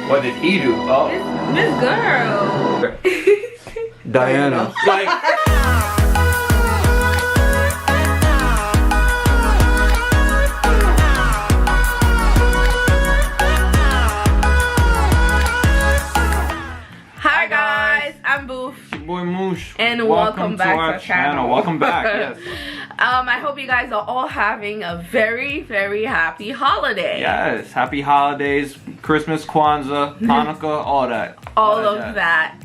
What did he do? Oh. This girl. Diana. Like. Hi guys, I'm Boof. It's your boy Moosh. And welcome back to our channel. Welcome back, yes. I hope you guys are all having a very, very happy holiday. Yes, happy holidays, Christmas, Kwanzaa, Hanukkah, all that. All of that.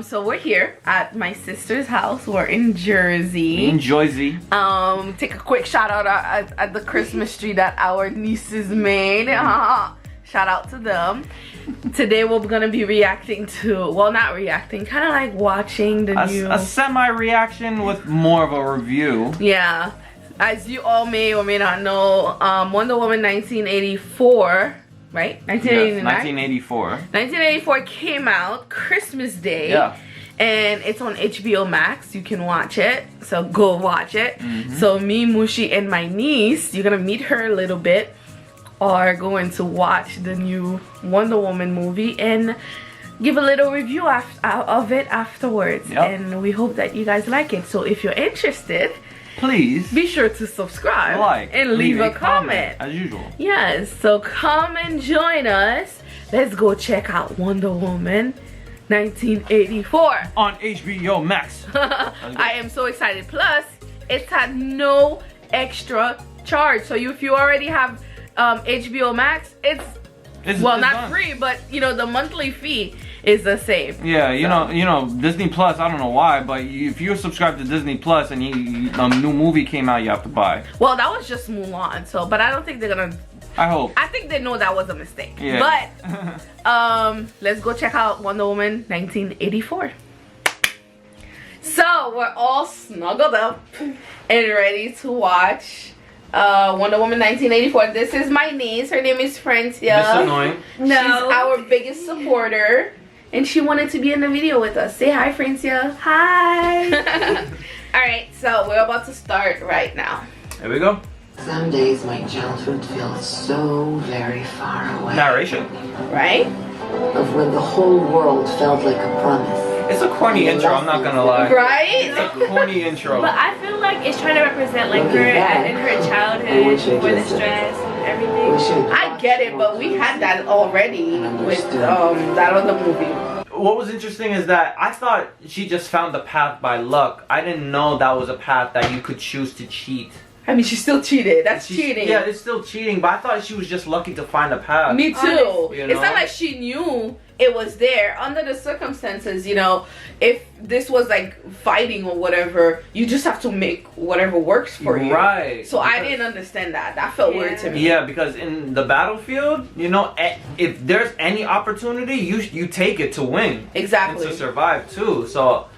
So we're here at my sister's house. We're in Jersey. In Jersey. Take a quick shout out at the Christmas tree that our nieces made. Shout out to them. Today we're gonna be reacting to, well, not reacting, kind of like watching the new... A semi-reaction with more of a review. Yeah. As you all may or may not know, Wonder Woman 1984, right? 1989? Yes, 1984. 1984 came out Christmas Day. Yeah. And it's on HBO Max. You can watch it. So go watch it. So me, Mushi, and my niece, you're gonna meet her a little bit, are going to watch the new Wonder Woman movie and give a little review of it afterwards. Yep. And we hope that you guys like it. So if you're interested, please be sure to subscribe, like, and leave a comment. as usual. Yes, so come and join us. Let's go check out Wonder Woman 1984 on HBO Max. I am so excited. Plus, it's at no extra charge. So if you already have HBO Max, it's not done. free, but you know the monthly fee is the same. Yeah, you know Disney Plus. I don't know why, but if you're subscribed to Disney Plus and a new movie came out, you have to buy. Well, that was just Mulan, so but I don't think they're gonna. I hope. I think they know that was a mistake. Yeah. But let's go check out Wonder Woman 1984. So we're all snuggled up and ready to watch Wonder Woman 1984. This is my niece. Her name is Francia. That's annoying. No. She's our biggest supporter. And she wanted to be in the video with us. Say hi, Francia. Hi. Alright, so we're about to start right now. Here we go. Some days my childhood feels so very far away. Narration. Right? Of when the whole world felt like a promise. It's a corny intro, I'm not gonna lie. Right? It's a corny intro. But I feel like it's trying to represent like her in her childhood, for the stress and everything. I get it, but we had that already with that other movie. What was interesting is that I thought she just found the path by luck. I didn't know that was a path that you could choose to cheat. I mean, she still cheated. That's cheating. Yeah, it's still cheating, but I thought she was just lucky to find a path. Me too. You It's know? not like she knew it was there. Under the circumstances, you know, if this was like fighting or whatever, you just have to make whatever works for you. Right. So I didn't understand that. That felt weird to me. Yeah, because in the battlefield, you know, if there's any opportunity, you take it to win. Exactly. And to survive too. So,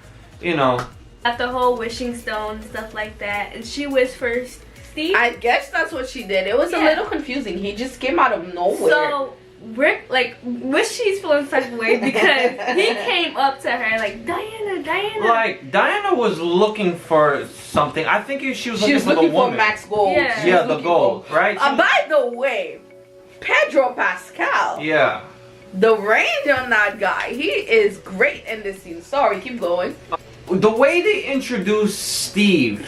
you know. At the whole wishing stone and stuff like that, and she wished for Steve. I guess that's what she did. It was a little confusing. He just came out of nowhere. So Rick, like, she's feeling such a way because he came up to her like, Diana. Like, Diana was looking for something. I think she was looking for the woman. Max Gold. Yeah, the gold, right? By the way, Pedro Pascal. Yeah. The range on that guy, he is great in this scene. Sorry, keep going. The way they introduced Steve,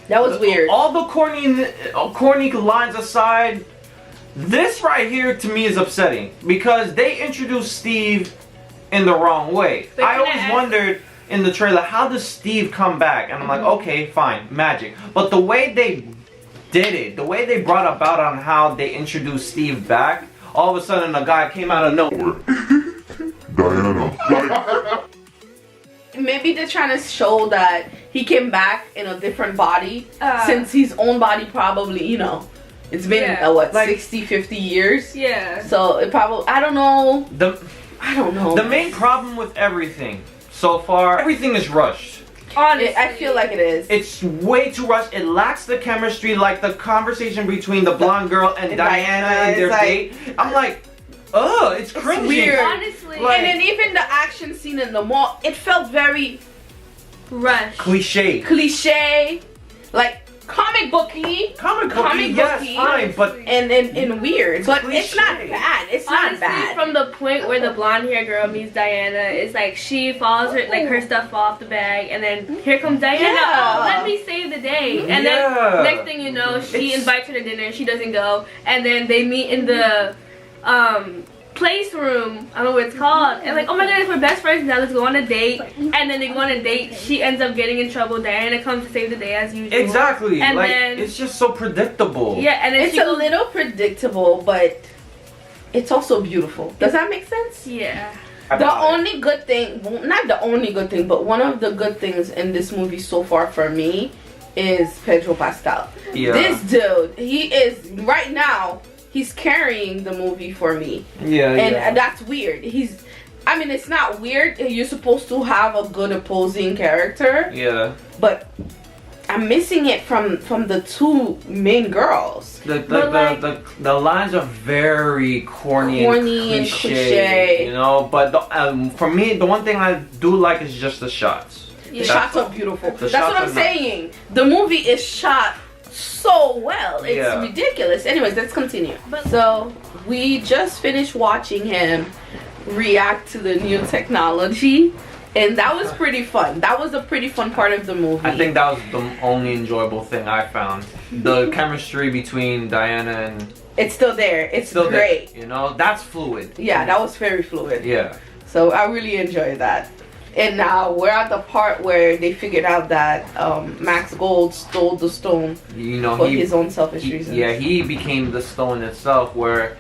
that was weird. All the corny lines aside, this right here to me is upsetting because they introduced Steve in the wrong way. I always wondered in the trailer, how does Steve come back? And I'm like, okay, fine, magic. But the way they did it, the way they brought about on how they introduced Steve back, all of a sudden a guy came out of nowhere. Diana. Maybe they're trying to show that he came back in a different body since his own body probably, you know, it's been what, like 60-50 years. Yeah. So it probably, I don't know. I don't know. The main problem with everything so far, everything is rushed. Honestly, I feel like it is. It's way too rushed. It lacks the chemistry, like the conversation between the blonde girl and Diana in their date. I'm like, ugh, it's cringy. Weird. Honestly. Like, and then even the action scene in the mall, it felt very rushed. cliche. Cliche. Like comic booky. Comic booky, Comic yes, booky. fine, but And weird, but it's not cliche. bad. It's Honestly, not bad. from the point where the blonde hair girl meets Diana, it's like she falls her like her stuff fall off the bag, and then here comes Diana. Yeah. Oh, let me save the day. And Yeah. then next thing you know, she invites her to dinner. She doesn't go, and then they meet in the place room. I don't know what it's called. And like, oh my goodness, we're best friends now. Let's go on a date. And then they go on a date. She ends up getting in trouble. Diana comes to save the day as usual. exactly. And like then it's just so predictable. yeah, and then It's she a goes, little predictable, but it's also beautiful. Does that make sense? yeah. The only good thing, well, not the only good thing, but one of the good things in this movie so far for me is Pedro Pascal. Yeah. This dude, he is right now. He's carrying the movie for me, Yeah, and that's weird. I mean, it's not weird. You're supposed to have a good opposing character, yeah. but I'm missing it from the two main girls. The lines are very corny and cliche, you know. But for me, the one thing I do like is just the shots. The shots are beautiful. The That's shots what I'm are saying. The movie is shot so well. It's Yeah. ridiculous. Anyways, let's continue. So we just finished watching him react to the new technology, and that was pretty fun. That was a pretty fun part of the movie. I think that was the only enjoyable thing I found. The chemistry between Diana and it's still there. It's still great. there, you know, that's fluid. Yeah, that was very fluid. Yeah. So I really enjoyed that. And now we're at the part where they figured out that Max Gold stole the stone You know, for his own selfish reasons. Yeah, he became the stone itself, where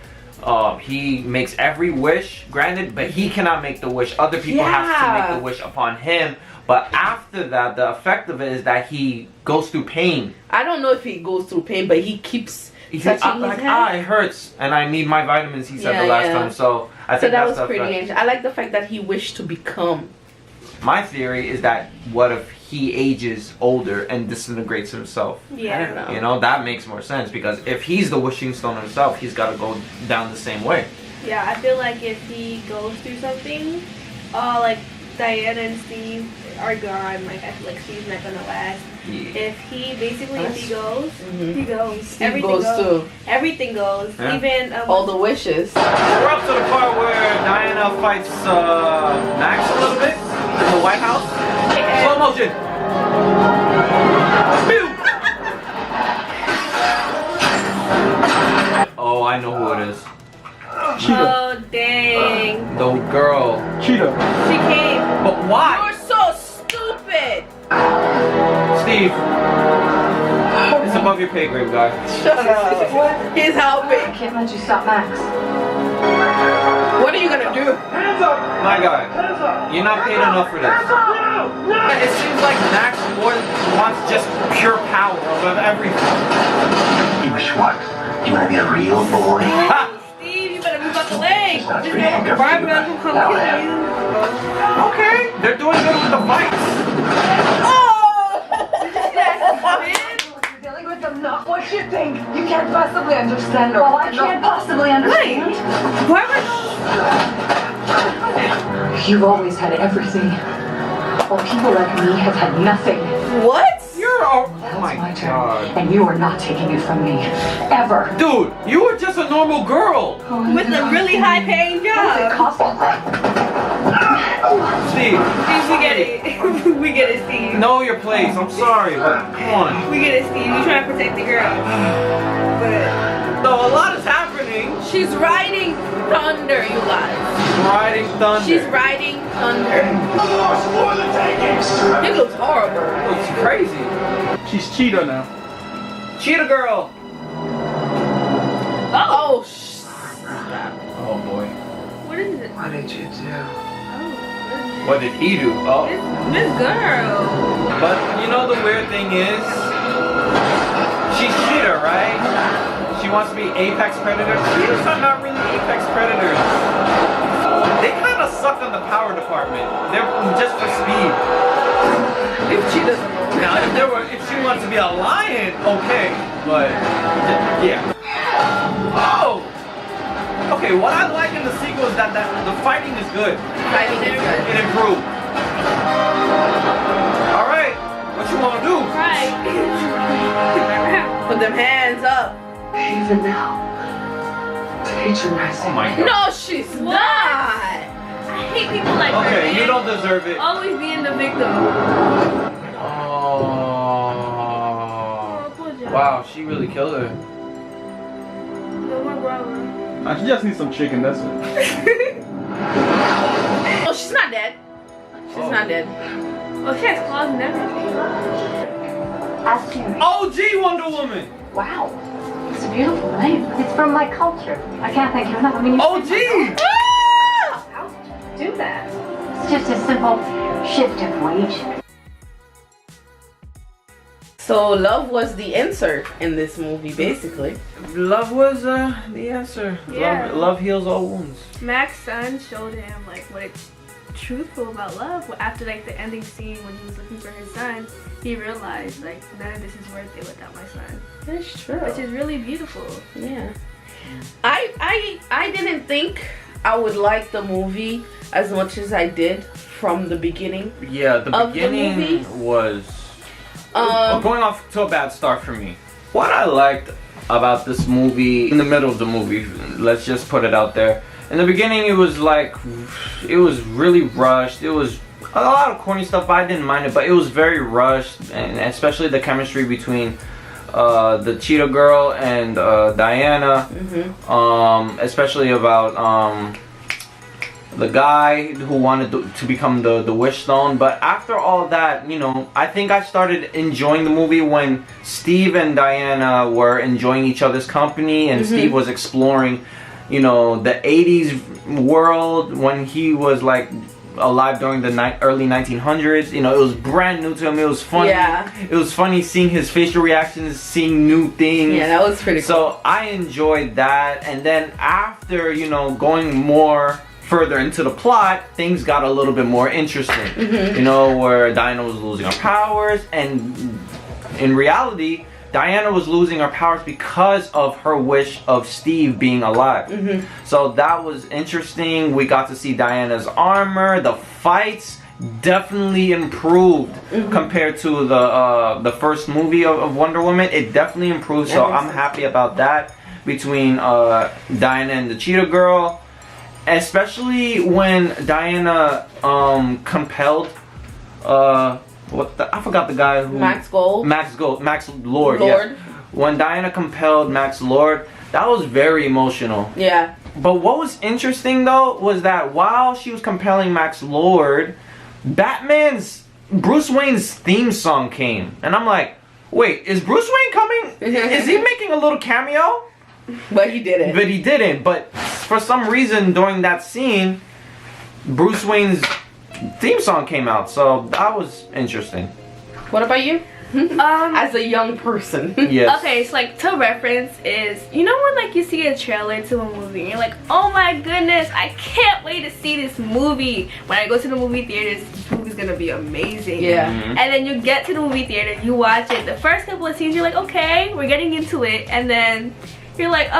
he makes every wish, granted, but he cannot make the wish. Other people have to make the wish upon him. But after that, the effect of it is that he goes through pain. I don't know if he goes through pain, but he keeps touching his head. It hurts, and I need my vitamins. He said Yeah, the last yeah. time, so I So think that that's was the pretty effect. interesting. I like the fact that he wished to become. My theory is that what if he ages older and disintegrates himself? Yeah. I don't know. You know, that makes more sense, because if he's the wishing stone himself, he's got to go down the same way. Yeah, I feel like if he goes through something, like Diana and Steve are gone. Like I feel like Steve's not gonna last. Yeah. If he goes, Mhm. he goes. Steve Everything goes goes. too. Everything goes. Yeah. Even All the wishes. We're up to the part where Diana fights Max a little bit in the White House. Slow motion. Pew! Oh, I know who it is. oh dang, The girl. Cheetah. she came. But why? You're so stupid. Steve. It's above your pay grade, guy. Shut up. He's helping. Can't let you stop Max. What are you gonna do? Hands up! My guy, Hands up! you're not paid enough for this. No! No! It seems like Max wants just pure power above everything. You wish what? You want to be a real boy? Ha! Steve, you better move out the way. It's not There's free no handcuffs, Barbara you who come now kill have. you. Okay, they're doing good with the fights. You're dealing with them, not what you think. You can't possibly understand her. Well, I can't possibly understand. Barbara. You've always had everything. While people like me have had nothing. What? You're oh Now my it's my turn. god. And you are not taking it from me. Ever. Dude, you were just a normal girl. With a really high paying What does it job. cost? Steve, Steve, we get it. We get it, Steve. know your place. I'm sorry, but come on. We get it, Steve. You trying to protect the girl. But No, a lot is happening. She's riding thunder, you guys. Riding thunder. She's riding thunder. For the takings! It looks horrible. It's crazy. She's Cheetah now. Cheetah girl. Oh, Oh boy. what is it? What did you do? What did he do? Oh. This girl. But you know the weird thing is, she's Cheetah, right? She wants to be apex predator. Cheetahs are not really apex predators. They kind of suck on the power department. They're just for speed. if she doesn't. Now, if she wants to be a lion, okay, but yeah. Oh. Okay, what I like in the sequel is that the fighting is good. Fighting is good. It improved. All right, we're What you wanna do? Right. Put them hands up. Even now, patronizing. Oh my god. No, she's not. I hate people like her. Okay, man. you don't deserve it. Always being the victim. Oh. Oh, poor John. Wow, she really killed her. No more growler. She just needs some chicken, that's it. Oh, she's not dead. She's not dead. Oh, she has claws and everything. Asking. OG Wonder Woman. Wow. It's a beautiful name. It's from my culture. I can't thank you enough. I mean, you OG. how to do that. It's just a simple shift of weight. So love was the answer in this movie, basically. Love was the answer. Yeah. Love heals all wounds. Mac's son showed him like what it's truthful about love. After like the ending scene when he was looking for his son, he realized like none of this is worth it without my son, That's true. which is really beautiful. Yeah. I didn't think I would like the movie as much as I did from the beginning. Yeah, the Of the beginning movie? was going off to a bad start for me. What I liked about this movie, in the middle of the movie, let's just put it out there. In the beginning, it was like, it was really rushed. It was a lot of corny stuff, but I didn't mind it. But it was very rushed, and especially the chemistry between the Cheetah Girl and Diana. Especially about the guy who wanted to become the Wish Stone. But after all that, you know, I think I started enjoying the movie when Steve and Diana were enjoying each other's company, and Steve was exploring, you know, the 80s world when he was like alive during the early 1900s. You know, it was brand new to him. It was funny. Yeah. It was funny seeing his facial reactions, seeing new things. Yeah, that was pretty cool. So I enjoyed that, and then after, you know, going more further into the plot, things got a little bit more interesting. You know, where Diana was losing her powers, and in reality, Diana was losing her powers because of her wish of Steve being alive. So that was interesting. We got to see Diana's armor. The fights definitely improved compared to the first movie of Wonder Woman. It definitely improved. So I'm happy about that between Diana and the Cheetah Girl. Especially when Diana compelled I forgot the guy who Max Lord. Yeah. When Diana compelled Max Lord, that was very emotional. Yeah. But what was interesting though was that while she was compelling Max Lord, Bruce Wayne's theme song came, and I'm like, wait, is Bruce Wayne coming? Is he making a little cameo? But he didn't. But he didn't. But for some reason during that scene, Bruce Wayne's theme song came out, so that was interesting. What about you? As a young person. Yes. Okay, so like to reference is, you know when like you see a trailer to a movie and you're like, oh my goodness, I can't wait to see this movie. When I go to the movie theaters, this movie's gonna be amazing. Yeah. And then you get to the movie theater, you watch it. The first couple of scenes, you're like, okay, we're getting into it, and then you're like,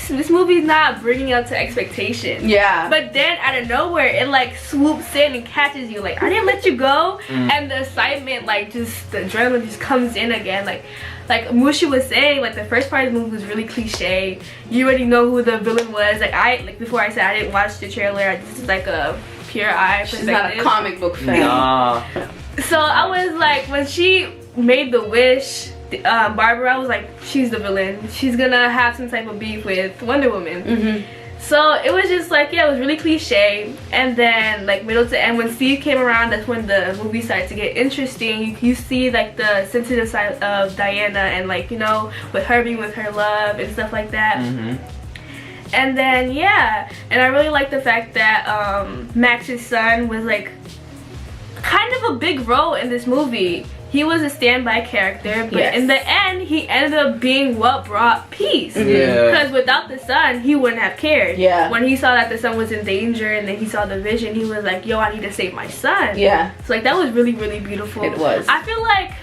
this movie's not bringing up to expectation. Yeah. But then out of nowhere, it like swoops in and catches you. Like, I didn't let you go. And the excitement, like just the adrenaline just comes in again. Like Mushi was saying, like the first part of the movie was really cliche. You already know who the villain was. Like before I said I didn't watch the trailer. This is like a pure eye perspective. She's not a comic book fan. So I was like, when she made the wish, Barbara was like, she's the villain. She's gonna have some type of beef with Wonder Woman. So it was just like, yeah, it was really cliche. And then like middle to end, when Steve came around, that's when the movie started to get interesting. You see like the sensitive side of Diana, and like, you know, with her being with her love and stuff like that. And then yeah, and I really like the fact that Max's son was like kind of a big role in this movie. He was a standby character, but in the end, he ended up being what brought peace. Because without the son, he wouldn't have cared. When he saw that the son was in danger, and then he saw the vision, he was like, yo, I need to save my son. So like, that was really, really beautiful. It was. I feel like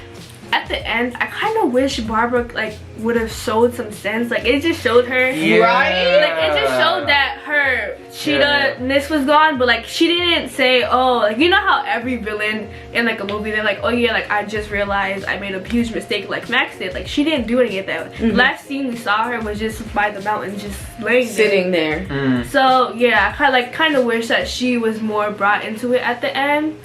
at the end, I kind of wish Barbara like would have showed some sense. Like, it just showed her. Right? Like, it just showed that her cheetah sadness was gone, but like she didn't say, oh, like you know how every villain in like a movie they're like, oh yeah, like I just realized I made a huge mistake like Max did. Like she didn't do any of that. Last scene we saw her was just by the mountain, just laying Sitting there. So yeah, I kind of wish that she was more brought into it at the end.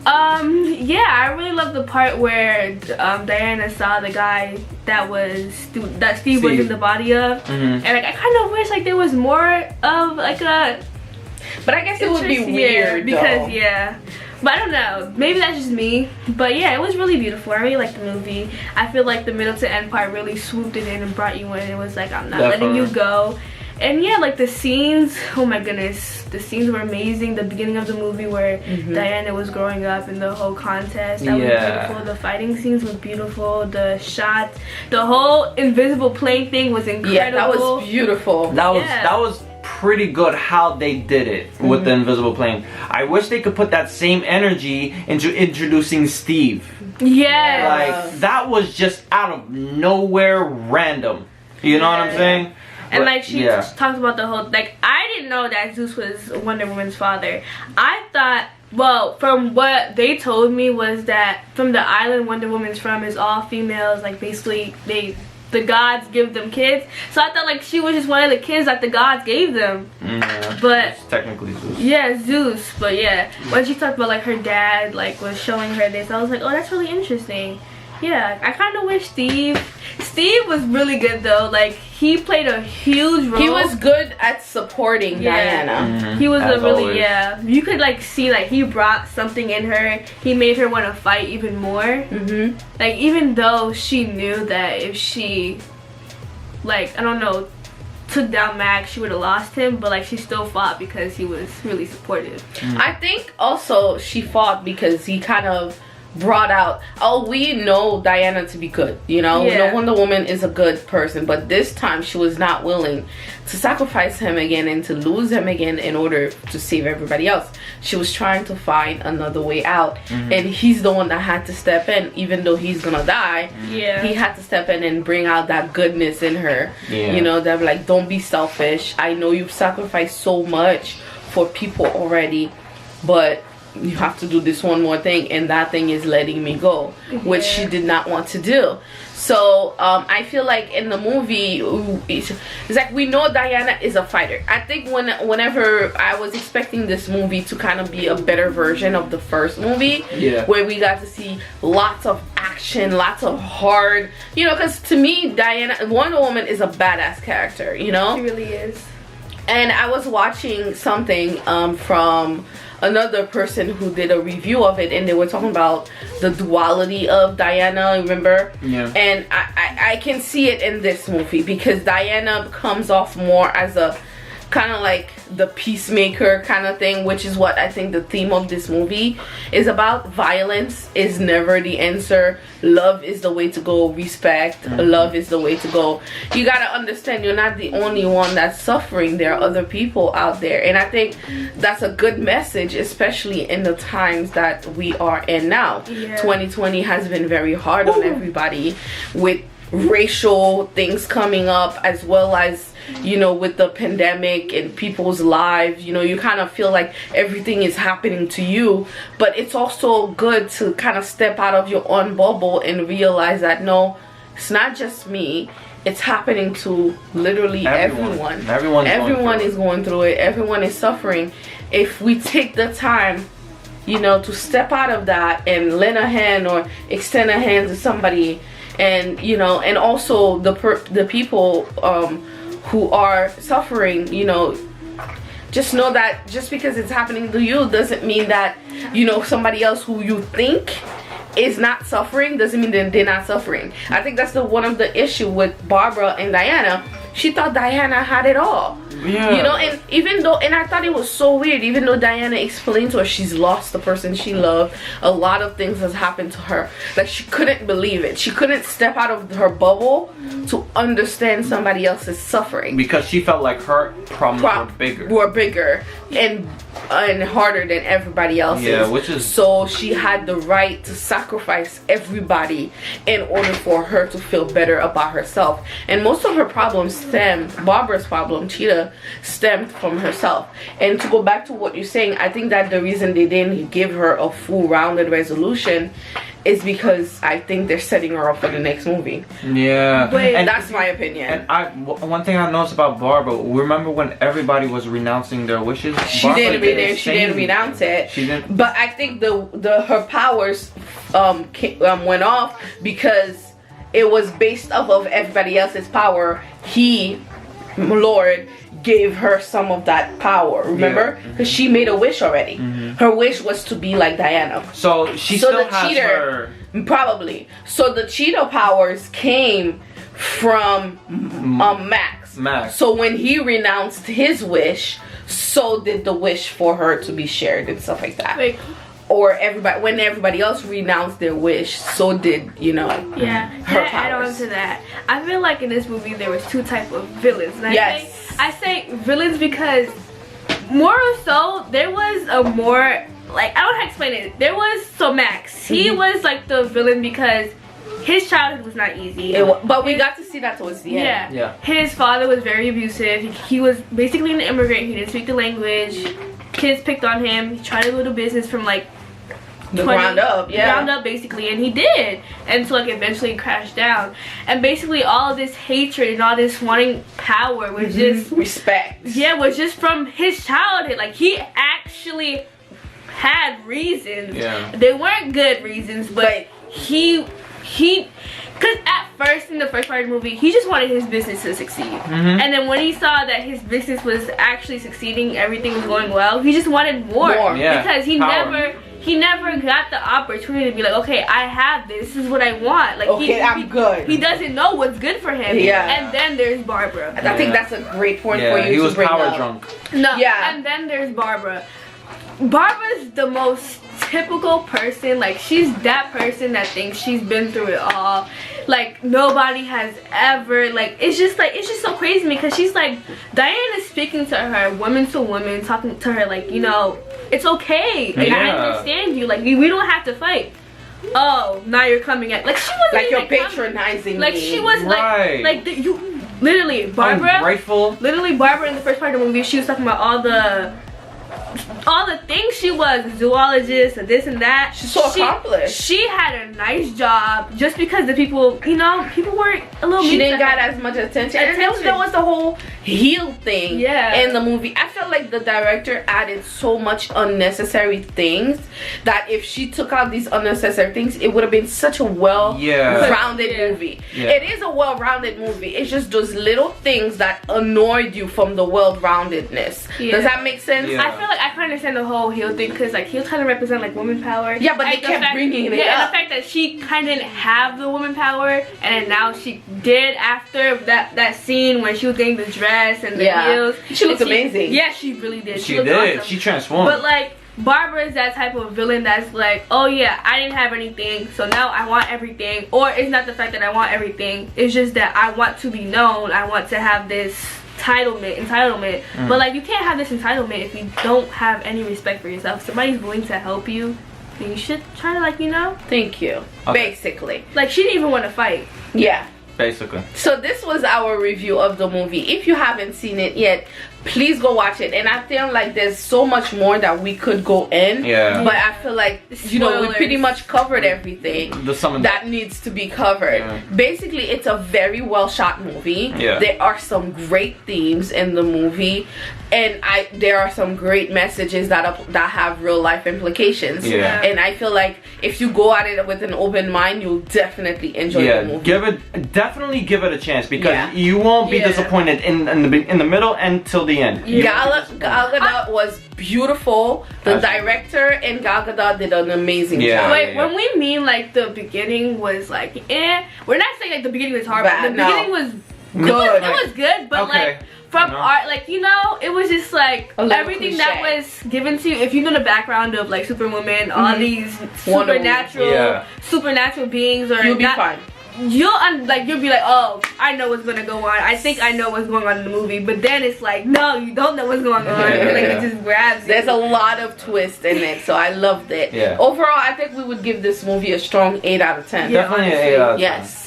Yeah, I really love the part where Diana saw the guy that Steve was in the body of, and like I kind of wish like there was more of like a. But I guess it would be weird because though. yeah. But I don't know, maybe that's just me. But yeah, it was really beautiful. I really liked the movie. I feel like the middle to end part really swooped it in and brought you in. It was like, I'm not letting you go. And yeah, like the scenes, oh my goodness, the scenes were amazing. The beginning of the movie where Diana was growing up and the whole contest, that was beautiful. The fighting scenes were beautiful. The shots, the whole invisible plane thing was incredible. Yeah, that was beautiful. That was pretty good how they did it with the invisible plane. I wish they could put that same energy into introducing Steve. Yeah. Like that was just out of nowhere random. You know what I'm saying? And like she talked about the whole, like I didn't know that Zeus was Wonder Woman's father. I thought, well, from what they told me was that from the island Wonder Woman's from is all females, like basically the gods give them kids. So I thought like she was just one of the kids that the gods gave them. But it's technically Zeus. Yeah, Zeus. But yeah, when she talked about like her dad like was showing her this, I was like, oh, that's really interesting. Yeah, I kind of wish Steve was really good though. Like he played a huge role. He was good at supporting Diana. He was you could like see like he brought something in her. He made her want to fight even more. Like even though she knew that if she, like I don't know, took down Max, she would have lost him, but like she still fought because he was really supportive. I think also she fought because he kind of brought out, oh, we know Diana to be good, you know, we know Wonder Woman is a good person, but this time she was not willing to sacrifice him again and to lose him again in order to save everybody else. She was trying to find another way out, and he's the one that had to step in. Even though he's gonna die, he had to step in and bring out that goodness in her. You know, that like, don't be selfish, I know you've sacrificed so much for people already, but you have to do this one more thing, and that thing is letting me go, which she did not want to do. So I feel like in the movie it's like we know Diana is a fighter. I think whenever I was expecting this movie to kind of be a better version of the first movie, where we got to see lots of action, lots of hard, you know, because to me Wonder Woman is a badass character, you know, she really is. And I was watching something from another person who did a review of it, and they were talking about the duality of Diana, remember? And I can see it in this movie because Diana comes off more as a kind of like the peacemaker kind of thing, which is what I think the theme of this movie is about. Violence is never the answer. Love is the way to go. Respect, love is the way to go. You gotta understand you're not the only one that's suffering. There are other people out there, and I think that's a good message, especially in the times that we are in now. 2020 has been very hard on everybody with racial things coming up, as well as, you know, with the pandemic and people's lives. You know, you kind of feel like everything is happening to you, but it's also good to kind of step out of your own bubble and realize that no, it's not just me, it's happening to literally everyone. Everyone is going through it. Everyone is suffering. If we take the time, you know, to step out of that and lend a hand or extend a hand to somebody, and you know, and also the people who are suffering, you know, just know that just because it's happening to you doesn't mean that, you know, somebody else who you think is not suffering doesn't mean that they're not suffering. I think that's one of the issue with Barbara and Diana. She thought Diana had it all. You know, and even though, and I thought it was so weird, even though Diana explained to her she's lost the person she loved, a lot of things has happened to her, like she couldn't believe it. She couldn't step out of her bubble to understand somebody else's suffering, because she felt like her problems were bigger and harder than everybody else's. Which is, so she had the right to sacrifice everybody in order for her to feel better about herself. And most of her problems Barbara's problem, Cheetah, stemmed from herself. And to go back to what you're saying, I think that the reason they didn't give her a full rounded resolution is because I think they're setting her up for the next movie. Yeah. Wait, And that's my opinion. And one thing I noticed about Barbara, remember when everybody was renouncing their wishes? She Barbara didn't renounce it. She didn't. But I think her powers went off because it was based off of everybody else's power. Lord gave her some of that power, remember? Because she made a wish already. Her wish was to be like Diana. So she So still the has cheater, her. probably. So the cheetah powers came from Max. Max. So when he renounced his wish, so did the wish for her to be shared and stuff like that. Wait. Or when everybody else renounced their wish, so did, you know, Yeah, her to add on powers. to that, I feel like in this movie there was two types of villains. And Yes. I say villains because more so there was a more, like, I don't know how to explain it. There was, so Max, he was like the villain because his childhood was not easy. But we got to see that towards the end. Yeah. His father was very abusive. He was basically an immigrant. He didn't speak the language. Kids picked on him. He tried to go to business from like The ground up, yeah. ground up basically, and he did, and so like eventually crashed down. And basically all of this hatred and all this wanting power was just Respect. was just from his childhood. Like, he actually had reasons. Yeah. They weren't good reasons, but he because at first, in the first part of the movie, he just wanted his business to succeed. And then when he saw that his business was actually succeeding, everything was going well, he just wanted more. Yeah. Because he Power. never got the opportunity to be like, okay, I have this is what I want. Like, Okay, I'm good. He doesn't know what's good for him. Yeah. And then there's Barbara. I think that's a great point for you he to was bring power up. drunk. No, Yeah. and then there's Barbara. Barbara's the most typical person. Like, she's that person that thinks she's been through it all. Like, nobody has ever, like, it's just so crazy because she's like, Diana's speaking to her woman to woman, talking to her like, you know, it's okay. Like, I Yeah. understand you. Like, we don't have to fight. Oh, now you're coming at, like, she wasn't Like, you're even coming. patronizing Like, me. she was Right. you literally, Barbara. Ungrateful. Literally, Barbara in the first part of the movie, she was talking about all the things she was, a zoologist and this and that. She's so accomplished. She had a nice job just because the people, you know, people were a little She mean didn't to got her. as much attention. And there was the whole heel thing in the movie. I felt like the director added so much unnecessary things that if she took out these unnecessary things, it would have been such a well-rounded movie. Yeah. It is a well-rounded movie. It's just those little things that annoyed you from the well-roundedness. Yeah. Does that make sense? Yeah. I feel like I can understand the whole heel thing because like he'll kind of represent like woman power. Yeah, but they And the kept fact- bringing it and up. the fact that she kind of didn't have the woman power, and then now she did after that scene when she was getting the dress and the heels. She looked And amazing. Yeah, she really did. She looked did. awesome. She transformed. But like, Barbara is that type of villain that's like, oh yeah, I didn't have anything, so now I want everything. Or it's not the fact that I want everything, it's just that I want to be known, I want to have this entitlement. But like, you can't have this entitlement if you don't have any respect for yourself. If somebody's willing to help you, then you should try to, like, you know, Thank you. Okay. Basically. like, she didn't even want to fight. Yeah. Basically. So this was our review of the movie. If you haven't seen it yet, please go watch it. And I feel like there's so much more that we could go in. Yeah. But I feel like, you know, we Spoilers. pretty much covered everything Some that needs to be covered. Yeah. Basically, it's a very well shot movie. Yeah. There are some great themes in the movie. And there are some great messages that have real life implications. Yeah. And I feel like if you go at it with an open mind, you'll definitely enjoy the movie. Definitely give it a chance because Yeah. you won't be Yeah. disappointed in the middle and till the end. Gal Gadot was beautiful. The director and Gal Gadot did an amazing Yeah. job. Wait, when we mean like the beginning was like, we're not saying like the beginning was horrible. Bad, The no. beginning was Good. It was good, but Okay. like from No. art, like, you know, it was just like A little everything that cliche. was given to you. If you know the background of like Superwoman, all these Wonder supernatural, Yeah. beings, or You'll be not, fine. you'll be like, oh, I know what's gonna go on. I think I know what's going on in the movie, but then it's like, no, you don't know what's going on. Like, it just grabs you. There's a lot of twists in it, so I loved it. Yeah. Overall, I think we would give this movie a strong 8 out of 10. Yeah, Definitely an honestly. 8 out of 10. Yes.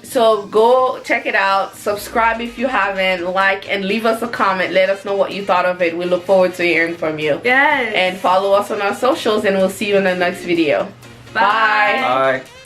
So go check it out. Subscribe if you haven't. Like and leave us a comment. Let us know what you thought of it. We look forward to hearing from you. Yes. And follow us on our socials, and we'll see you in the next video. Bye. Bye.